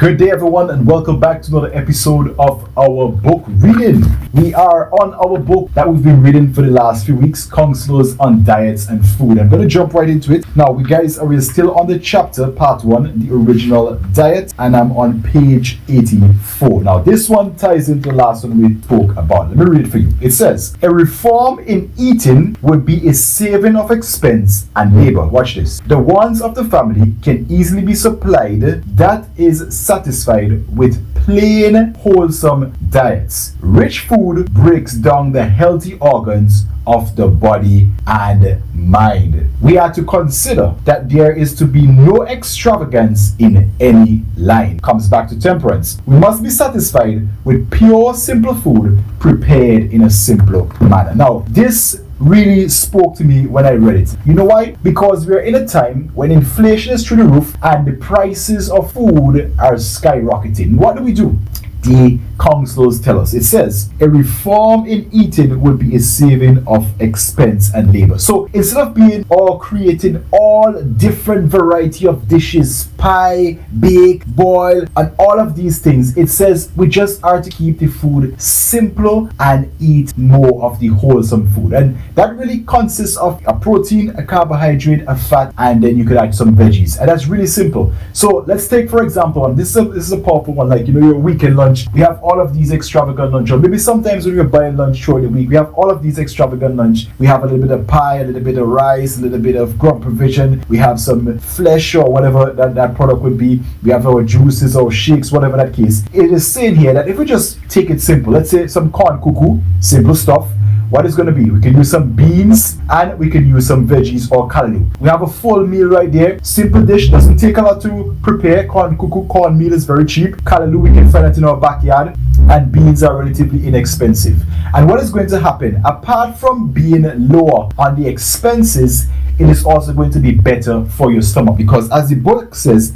Good day everyone, and welcome back to another episode of our book reading. We are on our book that we've been reading for the last few weeks, Counselors on Diets and Food. I'm going to jump right into it. Now we guys are still on the chapter part 1, the original diet, and I'm on page 84. Now this one ties into the last one we spoke about. Let me read it for you. It says, a reform in eating would be a saving of expense and labor. Watch this. The wants of the family can easily be supplied. That is satisfied with plain, wholesome diets. Rich food breaks down the healthy organs of the body and mind. We are to consider that there is to be no extravagance in any line. Comes back to temperance. We must be satisfied with pure, simple food prepared in a simpler manner. Now, this really spoke to me when I read it. You know why? Because we're in a time when inflation is through the roof and the prices of food are skyrocketing. What do? The counselors tell us. It says, a reform in eating would be a saving of expense and labor. So instead of being or creating all different variety of dishes, pie, bake, boil, and all of these things, it says we just are to keep the food simple and eat more of the wholesome food. And that really consists of a protein, a carbohydrate, a fat, and then you could add some veggies. And that's really simple. So let's take, for example, and this is a powerful one, like, your weekend lunch. We have all of these extravagant lunch, or maybe sometimes when you're buying lunch throughout the week, we have all of these extravagant lunch. We have a little bit of pie, a little bit of rice, a little bit of grub provision. We have some flesh or whatever that product would be. We have our juices or shakes, whatever that case. It is saying here that if we just take it simple, let's say some corn cuckoo, simple stuff. What is going to be? We can use some beans and we can use some veggies or callaloo. We have a full meal right there. Simple dish, doesn't take a lot to prepare. Corn cuckoo, corn meal is very cheap. Callaloo, we can find it in our backyard. And beans are relatively inexpensive. And what is going to happen? Apart from being lower on the expenses, it is also going to be better for your stomach, because as the book says,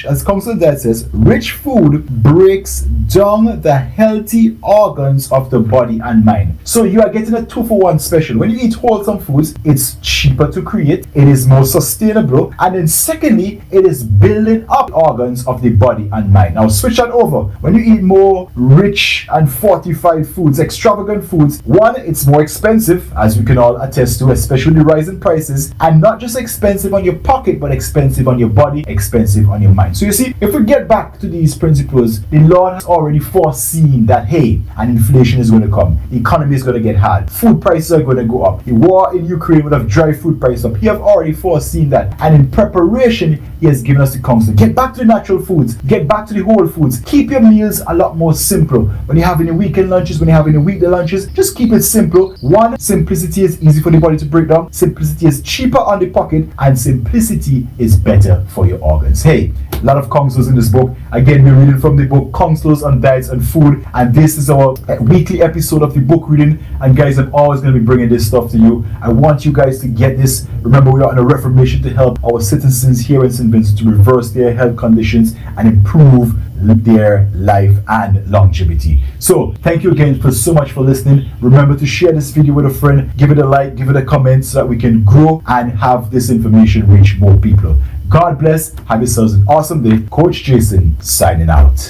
as Counsel Diet says, rich food breaks down the healthy organs of the body and mind. So you are getting a 2-for-1 special. When you eat wholesome foods, it's cheaper to create, it is more sustainable, and then secondly, it is building up organs of the body and mind. Now switch that over. When you eat more rich and fortified foods, extravagant foods, one, it's more expensive, as we can all attest to, especially the rising prices. And not just expensive on your pocket, but expensive on your body, expensive on your mind. So you see, if we get back to these principles, the Lord has already foreseen that, hey, an inflation is going to come. The economy is going to get hard. Food prices are going to go up. The war in Ukraine would have drive food prices up. He have already foreseen that. And in preparation, he has given us the counsel. Get back to the natural foods. Get back to the whole foods. Keep your meals a lot more simple. When you're having the weekend lunches, when you're having the weekday lunches, just keep it simple. One, simplicity is easy for the body to break down. Simplicity is cheaper on the pocket, and simplicity is better for your organs. Hey, a lot of counsels in this book. Again, we're reading from the book Counselors on Diets and Food, and this is our weekly episode of the book reading. And guys, I'm always going to be bringing this stuff to you. I want you guys to get this. Remember, we are on a reformation to help our citizens here in St. Vincent to reverse their health conditions and improve their life and longevity. So thank you again for so much for listening. Remember to share this video with a friend, give it a like, give it a comment, so that we can grow and have this information reach more people. God bless. Have yourselves an awesome day. Coach Jason signing out.